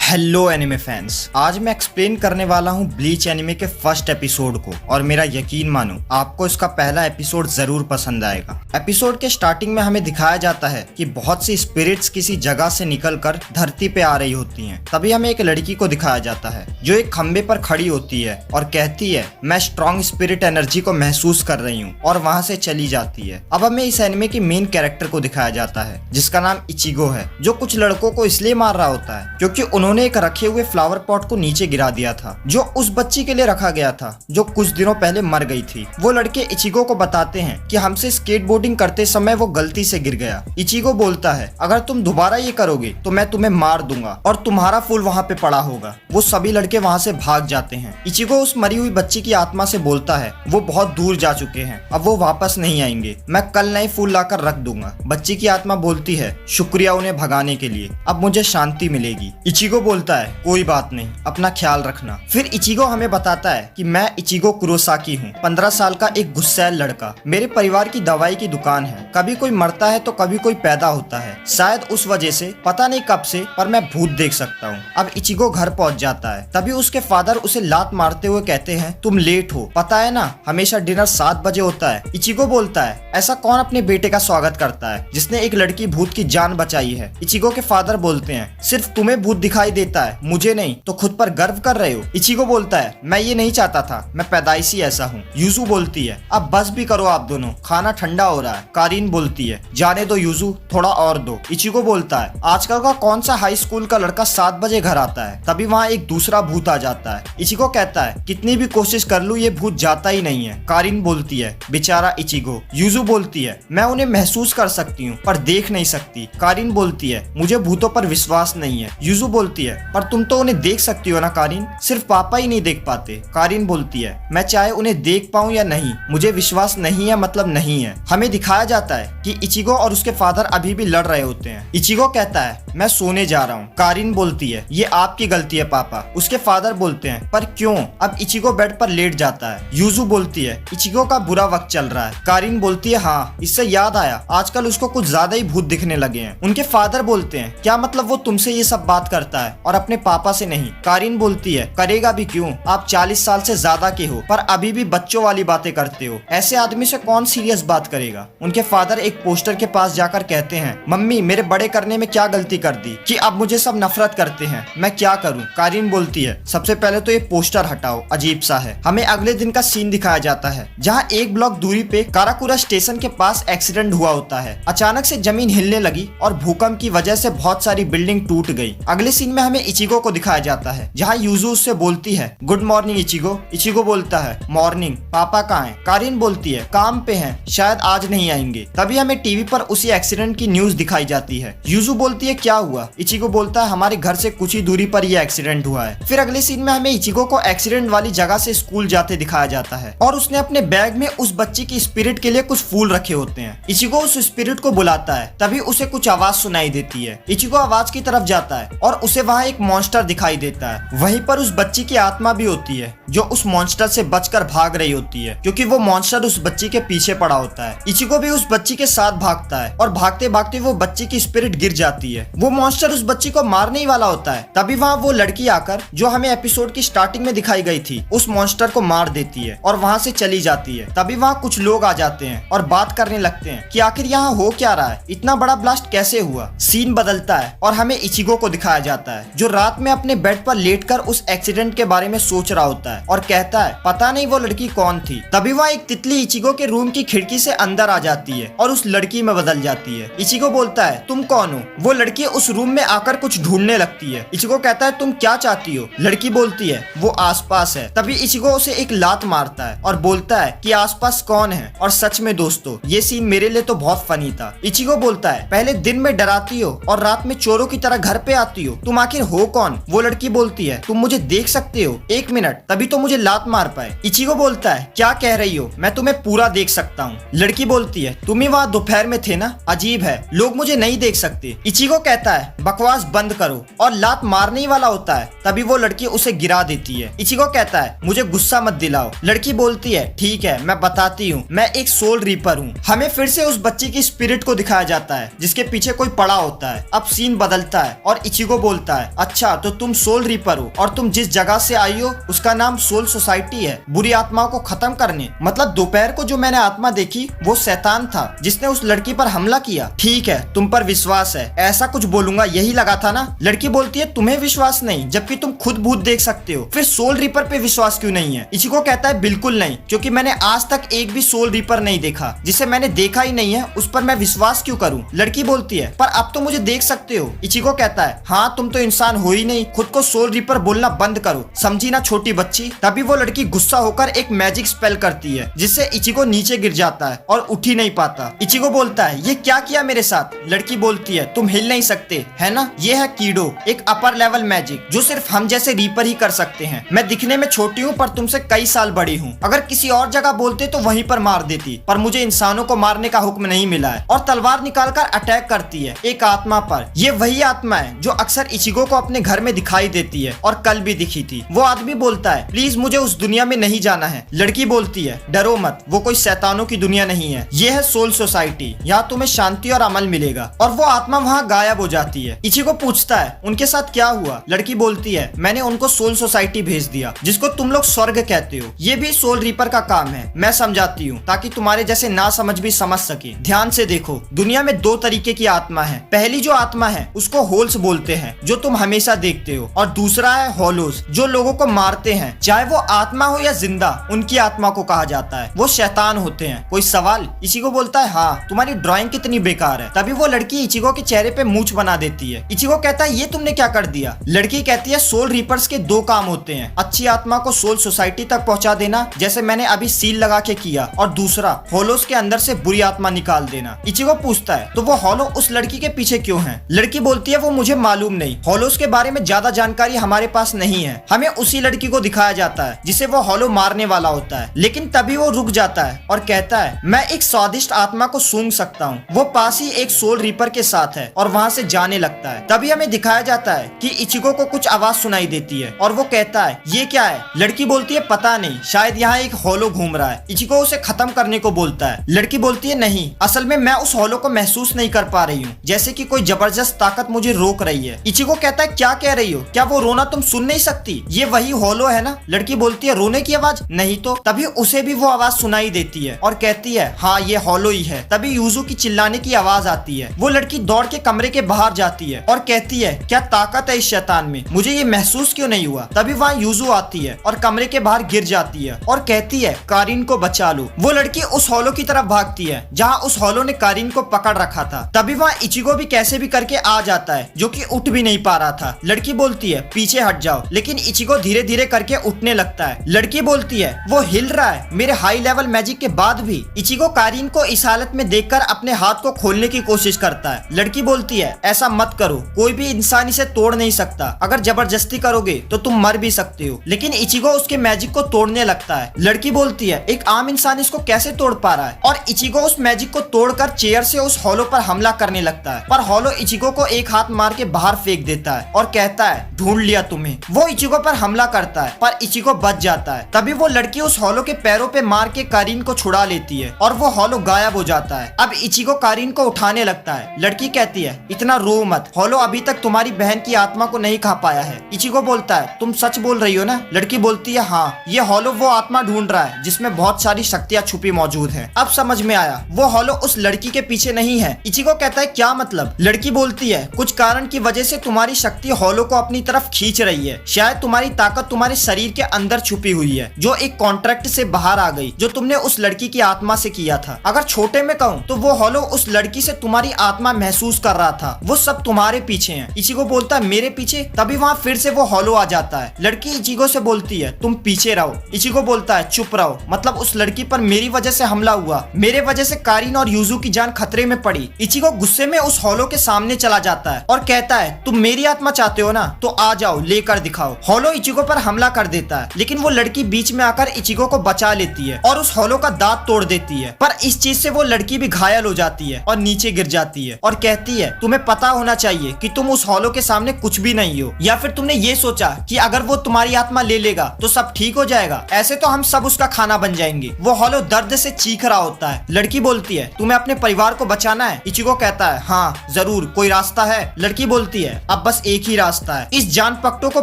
Hello anime fans, आज मैं explain करने वाला हूँ ब्लीच एनिमे के फर्स्ट एपिसोड को और मेरा यकीन मानो आपको इसका पहला एपिसोड जरूर पसंद आएगा। एपिसोड के स्टार्टिंग में हमें दिखाया जाता है कि बहुत सी स्पिरिट्स किसी जगह से निकलकर धरती पे आ रही होती हैं। तभी हमें एक लड़की को दिखाया जाता है जो एक खंबे पर खड़ी होती है और कहती है मैं स्ट्रॉन्ग स्पिरिट एनर्जी को महसूस कर रही हूँ, और वहाँ से चली जाती है। अब हमें इस एनिमे की मेन कैरेक्टर को दिखाया जाता है जिसका नाम इचिगो है, जो कुछ लड़कों को इसलिए मार रहा होता है क्योंकि उन्होंने एक रखे हुए फ्लावर पॉट को नीचे गिरा दिया था जो उस बच्ची के लिए रखा गया था जो कुछ दिनों पहले मर गई थी। वो लड़के इचिगो को बताते हैं कि हमसे स्केटबोर्डिंग करते समय वो गलती से गिर गया। इचिगो बोलता है अगर तुम दोबारा ये करोगे तो मैं तुम्हें मार दूंगा और तुम्हारा फूल वहाँ पे पड़ा होगा। वो सभी लड़के वहाँ से भाग जाते हैं। इचिगो उस मरी हुई बच्ची की आत्मा से बोलता है वो बहुत दूर जा चुके हैं, अब वो वापस नहीं आएंगे, मैं कल नए फूल लाकर रख दूंगा। बच्ची की आत्मा बोलती है शुक्रिया उन्हें भगाने के लिए, अब मुझे शांति मिलेगी। इचिगो बोलता है कोई बात नहीं, अपना ख्याल रखना। फिर इचिगो हमें बताता है कि मैं इचिगो कुरोसाकी हूँ, 15 साल का एक गुस्सैल लड़का। मेरे परिवार की दवाई की दुकान है, कभी कोई मरता है तो कभी कोई पैदा होता है, शायद उस वजह से पता नहीं कब से पर मैं भूत देख सकता हूँ। अब इचिगो घर पहुँच जाता है, तभी उसके फादर उसे लात मारते हुए कहते हैं तुम लेट हो, पता है ना हमेशा डिनर 7 बजे होता है। इचिगो बोलता है ऐसा कौन अपने बेटे का स्वागत करता है जिसने एक लड़की भूत की जान बचाई है। इचिगो के फादर बोलते हैं सिर्फ तुम्हें भूत दिखाई देता है, मुझे नहीं, तो खुद पर गर्व कर रहे हो। इचिगो बोलता है मैं ये नहीं चाहता था, मैं पैदाइशी ऐसा हूँ। यूजू बोलती है अब बस भी करो आप दोनों, खाना ठंडा हो रहा है। कारीन बोलती है जाने दो यूजू, थोड़ा और दो। इचिगो बोलता है आजकल का कौन सा हाई स्कूल का लड़का 7 बजे घर आता है। तभी वहाँ एक दूसरा भूत आ जाता है। इचिगो कहता है कितनी भी कोशिश कर लूं ये भूत जाता ही नहीं है। कारीन बोलती है बेचारा इचिगो। यूजू बोलती है मैं उन्हें महसूस कर सकती हूँ पर देख नहीं सकती। कारीन बोलती है मुझे भूतों पर विश्वास नहीं है। यूजू बोलती है पर तुम तो उन्हें देख सकती हो ना कारीन, सिर्फ पापा ही नहीं देख पाते। कारीन बोलती है मैं चाहे उन्हें देख पाऊं या नहीं, मुझे विश्वास नहीं है मतलब नहीं है। हमें दिखाया जाता है कि इचिगो और उसके फादर अभी भी लड़ रहे होते हैं। इचिगो कहता है मैं सोने जा रहा हूँ। कारीन बोलती है ये आपकी गलती है पापा। उसके फादर बोलते हैं पर क्यों। अब इचिगो बेड पर लेट जाता है। यूजू बोलती है इचिगो का बुरा वक्त चल रहा है। कारीन बोलती है हाँ, इससे याद आया आजकल उसको कुछ ज्यादा ही भूत दिखने लगे हैं। उनके फादर बोलते हैं क्या मतलब वो तुमसे ये सब बात करता है और अपने पापा से नहीं। कारीन बोलती है करेगा भी क्यों, आप 40 साल से ज्यादा के हो पर अभी भी बच्चों वाली बातें करते हो, ऐसे आदमी से कौन सीरियस बात करेगा। उनके फादर एक पोस्टर के पास जाकर कहते हैं मम्मी मेरे बड़े करने में क्या गलती कर दी कि अब मुझे सब नफरत करते हैं, मैं क्या करूं। कारीन बोलती है सबसे पहले तो ये पोस्टर हटाओ, अजीब सा है। हमें अगले दिन का सीन दिखाया जाता है जहाँ एक ब्लॉक दूरी पे काराकुरा स्टेशन के पास एक्सीडेंट हुआ होता है। अचानक से जमीन हिलने लगी और भूकंप की वजह से बहुत सारी बिल्डिंग टूट गई। अगले सीन में हमें इचिगो को दिखाया जाता है जहाँ यूजू उससे बोलती है गुड मॉर्निंग इचिगो। इचिगो बोलता है मॉर्निंग, पापा कहाँ हैं। कारीन बोलती है काम पे हैं, शायद आज नहीं आएंगे। तभी हमें टीवी पर उसी एक्सीडेंट की न्यूज दिखाई जाती है। यूजू बोलती है क्या हुआ। इचिगो बोलता है हमारे घर से कुछ ही दूरी पर यह एक्सीडेंट हुआ है। फिर अगले सीन में हमें इचिगो को एक्सीडेंट वाली जगह से स्कूल जाते दिखाया जाता है और उसने अपने बैग में उस बच्ची की स्पिरिट के लिए कुछ फूल रखे होते हैं। इचिगो उस स्पिरिट को बुलाता है, तभी उसे कुछ आवाज सुनाई देती है। इचिगो आवाज की तरफ जाता है और उसे वहाँ एक मॉन्स्टर दिखाई देता है। वहीं पर उस बच्ची की आत्मा भी होती है जो उस मॉन्स्टर से बचकर भाग रही होती है क्योंकि वो मॉन्स्टर उस बच्ची के पीछे पड़ा होता है। इचिगो भी उस बच्ची के साथ भागता है और भागते भागते वो बच्ची की स्पिरिट गिर जाती है। वो मॉन्स्टर उस बच्ची को मारने ही वाला होता है। तभी वहाँ वो लड़की आकर जो हमें एपिसोड की स्टार्टिंग में दिखाई गई थी उस मॉन्स्टर को मार देती है और वहाँ से चली जाती है। तभी वहाँ कुछ लोग आ जाते हैं और बात करने लगते हैं कि आखिर यहाँ हो क्या रहा है, इतना बड़ा ब्लास्ट कैसे हुआ। सीन बदलता है और हमें इचिगो को दिखाया जाता है जो रात में अपने बेड पर लेटकर उस एक्सीडेंट के बारे में सोच रहा होता है और कहता है पता नहीं वो लड़की कौन थी। तभी वहाँ एक तितली इचिगो के रूम की खिड़की से अंदर आ जाती है और उस लड़की में बदल जाती है। इचिगो बोलता है तुम कौन हो। वो लड़की उस रूम में आकर कुछ ढूंढने लगती है। इचिगो कहता है तुम क्या चाहती हो। लड़की बोलती है वो आसपास है। तभी इचिगो उसे एक लात मारता है और बोलता है कि आसपास कौन है। और सच में दोस्तों ये सीन मेरे लिए तो बहुत फनी था। इचिगो बोलता है पहले दिन में डराती हो और रात में चोरों की तरह घर पे आती हो, तुम आखिर हो कौन। वो लड़की बोलती है तुम मुझे देख सकते हो, 1 मिनट, तभी तो मुझे लात मार पाए। इचिगो बोलता है क्या कह रही हो, मैं तुम्हें पूरा देख सकता हूँ। लड़की बोलती है तुम ही वहाँ दोपहर में थे ना, अजीब है लोग मुझे नहीं देख सकते। इचिगो कहता है बकवास बंद करो और लात मारने ही वाला होता है। तभी वो लड़की उसे गिरा देती है। इचिगो कहता है मुझे गुस्सा मत दिलाओ। लड़की बोलती है ठीक है मैं बताती हूँ, मैं एक सोल रीपर हूँ। हमें फिर से उस बच्ची की स्पिरिट को दिखाया जाता है जिसके पीछे कोई पड़ा होता है। अब सीन बदलता है और इचिगो बोलता है, अच्छा तो तुम सोल रीपर हो और तुम जिस जगह से आई हो उसका नाम सोल सोसाइटी है, बुरी आत्माओं को खत्म करने। मतलब दोपहर को जो मैंने आत्मा देखी वो शैतान था जिसने उस लड़की पर हमला किया। ठीक है, तुम पर विश्वास है, ऐसा कुछ बोलूंगा यही लगा था ना। लड़की बोलती है तुम्हें विश्वास नहीं जबकि तुम खुद भूत देख सकते हो, फिर सोल रीपर पे विश्वास क्यों नहीं है? इचिको कहता है बिल्कुल नहीं, क्योंकि मैंने आज तक एक भी सोल रीपर नहीं देखा, जिसे मैंने देखा ही नहीं है उस पर मैं विश्वास क्यों करूं? लड़की बोलती है पर अब तो मुझे देख सकते हो। इचिको कहता है हाँ तुम तो इंसान हो ही नहीं, खुद को सोल रीपर बोलना बंद करो, समझी ना छोटी बच्ची। तभी वो लड़की गुस्सा होकर एक मैजिक स्पेल करती है जिससे इचिको नीचे गिर जाता है और उठ ही नहीं पाता। इचिको बोलता है ये क्या किया मेरे साथ? लड़की बोलती है तुम हिल नहीं सकते है ना, ये है कीडो, एक अपर लेवल मैजिक जो सिर्फ हम जैसे रीपर ही कर सकते हैं। मैं दिखने में छोटी हूँ पर तुमसे कई साल बड़ी हूँ, अगर किसी और जगह बोलते तो वहीं पर मार देती, पर मुझे इंसानों को मारने का हुक्म नहीं मिला है। और तलवार निकालकर अटैक करती है एक आत्मा पर। ये वही आत्मा है जो अक्सर इचिको को अपने घर में दिखाई देती है और कल भी दिखी थी। वो आदमी बोलता है प्लीज मुझे उस दुनिया में नहीं जाना है। लड़की बोलती है डरो मत, वो कोई शैतानों की दुनिया नहीं है, ये है सोल सोसाइटी, यहाँ तुम्हें शांति और अमल मिलेगा। और वो आत्मा वहाँ गायब हो जाती है। इचिको पूछता है उनके साथ क्या हुआ? लड़की बोलती है मैंने उनको सोल सोसाइटी भेज दिया, जिसको तुम लोग स्वर्ग कहते हो। ये भी सोल रीपर का काम है, मैं समझाती हूँ ताकि तुम्हारे जैसे ना समझ भी समझ सके। ध्यान से देखो, दुनिया में दो तरीके की आत्मा है। पहली जो आत्मा है उसको होल्स बोलते हैं, जो तुम हमेशा देखते हो, और दूसरा है होलोस, जो लोगों को मारते हैं, चाहे वो आत्मा हो या जिंदा, उनकी आत्मा को कहा जाता है। वो शैतान होते हैं। कोई सवाल? इचिको बोलता है हाँ, तुम्हारी ड्राइंग कितनी बेकार है। तभी वो लड़की इचिको के चेहरे पे मूंछ बना देती है। इचिको कहता है ये तुमने क्या कर दिया? लड़की कहती है सोल रीपर्स के दो काम होते हैं, अच्छी आत्मा को सोल सोसाइटी तक पहुंचा देना, जैसे मैंने अभी सील लगा के किया, और दूसरा होलोस के अंदर से बुरी आत्मा निकाल देना। इचिको पूछता है तो वो होलो उस लड़की के पीछे क्यों है? लड़की बोलती है वो मुझे मालूम नहीं, होलोस के बारे में ज्यादा जानकारी हमारे पास नहीं है। हमें उसी लड़की को दिखाया जाता है जिसे वो होलो मारने वाला होता है। लेकिन तभी वो रुक जाता है और कहता है मैं एक स्वादिष्ट आत्मा को सूंघ सकता हूँ। वो पास ही एक सोल रीपर के साथ है और वहाँ से जाने लगता है। तभी हमें दिखाया जाता है कि इचिको को कुछ आवाज सुनाई देती है और वो कहता है ये क्या है? लड़की बोलती है पता नहीं, शायद यहाँ एक होलो घूम रहा है। इचिको उसे खत्म करने को बोलता है। लड़की बोलती है नहीं, असल में मैं उस होलो को महसूस नहीं कर पा रही हूँ, जैसे कि कोई जबरदस्त ताकत मुझे रोक रही है। इचिको कहता है क्या कह रही हो? क्या वो रोना तुम सुन नहीं सकती? ये वही होलो है ना? लड़की बोलती है रोने की आवाज? नहीं तो। तभी उसे भी वो आवाज सुनाई देती है और कहती है हाँ ये होलो ही है। तभी यूजू की चिल्लाने की आवाज आती है। वो लड़की दौड़ के कमरे के बाहर जाती है और कहती है क्या ताकत है इस शैतान में, मुझे ये महसूस क्यों नहीं हुआ? तभी वहाँ यूजू आती है और कमरे के बाहर गिर जाती है और कहती है कारिन को बचा लो। वो लड़की उस होलो की तरफ भागती है जहाँ उस होलो ने कारिन को पकड़ रखा था। तभी वहाँ इचिको भी कैसे भी करके आ जाता है, जो कि उठ भी नहीं पा रहा था। लड़की बोलती है पीछे हट जाओ, लेकिन इचिको धीरे धीरे करके उठने लगता है। लड़की बोलती है वो हिल रहा है मेरे हाई लेवल मैजिक के बाद भी। इचिको कारिन को इस हालत में देखकर अपने हाथ को खोलने की कोशिश करता है। लड़की बोलती है ऐसा मत करो, कोई भी इंसान इसे तोड़ नहीं सकता, अगर जबरदस्ती करोगे तो तुम मर भी सकते हो। लेकिन इचिको उसके मैजिक को तोड़ने लगता है। लड़की बोलती है एक आम इंसान इसको कैसे तोड़ पा रहा है? और इचिको उस मैजिक को तोड़कर चेयर से उस होलो पर हमला करने लगता है, पर होलो इचिको को एक हाथ मार के बाहर फेंक देता है और कहता है ढूंढ लिया तुम्हें। वो इचिको पर हमला करता है पर इचिको बच जाता है। तभी वो लड़की उस होलो के पैरों पे मार के कारिन को छुड़ा लेती है और वो होलो गायब हो जाता है। अब इचिको कारिन को उठाने लगता है। लड़की कहती है इतना रो मत, होलो अभी तक तुम्हारी बहन की आत्मा को नहीं खा पाया है। इचिको बोलता है तुम सच बोल रही हो ना? लड़की बोलती है हाँ, ये होलो वो आत्मा ढूंढ रहा है जिसमें बहुत सारी शक्तियाँ छुपी मौजूद है। अब समझ में आया, वो होलो उस लड़की के पीछे नहीं है। इचिको कहता है क्या मतलब? लड़की बोलती है कुछ कारण की वजह से तुम्हारी शक्ति होलो को अपनी तरफ खींच रही है, शायद तुम्हारी ताकत तुम्हारे शरीर के अंदर छुपी हुई है, जो एक कॉन्ट्रैक्ट से बाहर आ गई, जो तुमने उस लड़की की आत्मा से किया था। अगर छोटे में कहूँ तो वो होलो उस लड़की से तुम्हारी आत्मा महसूस कर रहा था, वो सब तुम्हारे पीछे है। इचिको बोलता है मेरे पीछे? तभी वहाँ फिर से वो होलो आ जाता है। लड़की इचिको से बोलती है तुम पीछे रहो। इचिको बोलता है चुप रहो, मतलब उस लड़की पर मेरी वजह से हमला हुआ, मेरे वजह से कारिन और यूजू की जान खतरे में पड़ी। इचिको गुस्से में उस होलो के सामने चला जाता है और कहता है तुम मेरी आत्मा चाहते हो ना, तो आ जाओ लेकर दिखाओ। होलो इचिको पर हमला कर देता है, लेकिन वो लड़की बीच में आकर इचिको को बचा लेती है और उस होलो का दांत तोड़ देती है। पर इस चीज से वो लड़की भी घायल हो जाती है और नीचे गिर जाती है और कहती है तुम्हें पता होना चाहिए कि तुम उस होलो के सामने कुछ भी नहीं हो, या फिर तुमने ये सोचा कि अगर वो तुम्हारी आत्मा ले लेगा तो सब ठीक हो जाएगा, ऐसे तो हम सब उसका खाना बन जाएंगे। वो होलो दर्द से चीख रहा होता है। लड़की बोलती है तुम्हें अपने परिवार को बचाना है? इचिको कहता है हाँ जरूर, कोई रास्ता है? लड़की बोलती है अब बस एक ही रास्ता है, इस जानपक्टो को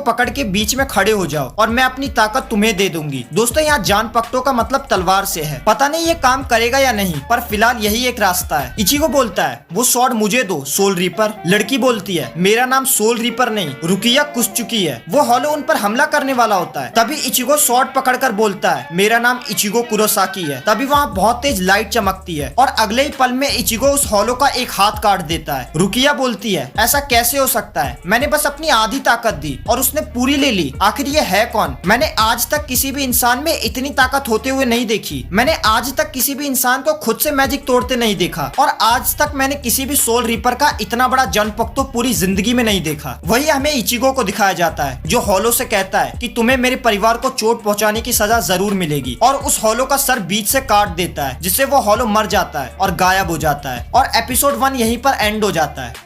पकड़ के बीच में खड़े हो जाओ और मैं अपनी ताकत तुम्हें दे दूंगी। दोस्तों यहाँ जानपक्टो का मतलब तलवार से है। पता नहीं ये काम करेगा या नहीं, पर फिलहाल यही एक रास्ता है। इचिगो बोलता है वो स्वॉर्ड मुझे दो सोल रीपर। लड़की बोलती है मेरा नाम सोल रीपर नहीं रुकिया कुछ चुकी है। वो हॉलो उन पर हमला करने वाला होता है। तभी इचिगो स्वॉर्ड पकड़कर बोलता है मेरा नाम इचिगो कुरोसाकी है। तभी वहाँ बहुत तेज लाइट चमकती है और अगले ही पल में इचिगो उस हॉलो का एक हाथ काट देता है। रुकिया बोलती है ऐसा कैसे हो सकता है, मैंने बस अपनी आधी ताकत दी और उसने पूरी ले ली। आखिर ये है कौन? मैंने आज तक किसी भी इंसान में इतनी ताकत होते हुए नहीं देखी। मैंने आज तक किसी भी इंसान को खुद से मैजिक तोड़ते नहीं देखा और आज तक मैंने किसी भी सोल रीपर का इतना बड़ा जनपक्टो पूरी जिंदगी में नहीं देखा। वही हमें इचिगो को दिखाया जाता है जो हॉलो से कहता है कि तुम्हें मेरे परिवार को चोट पहुंचाने की सजा जरूर मिलेगी और उस हॉलो का सर बीच से काट देता है जिससे वो हॉलो मर जाता है और गायब हो जाता है और एपिसोड 1 यहीं पर एंड हो जाता है।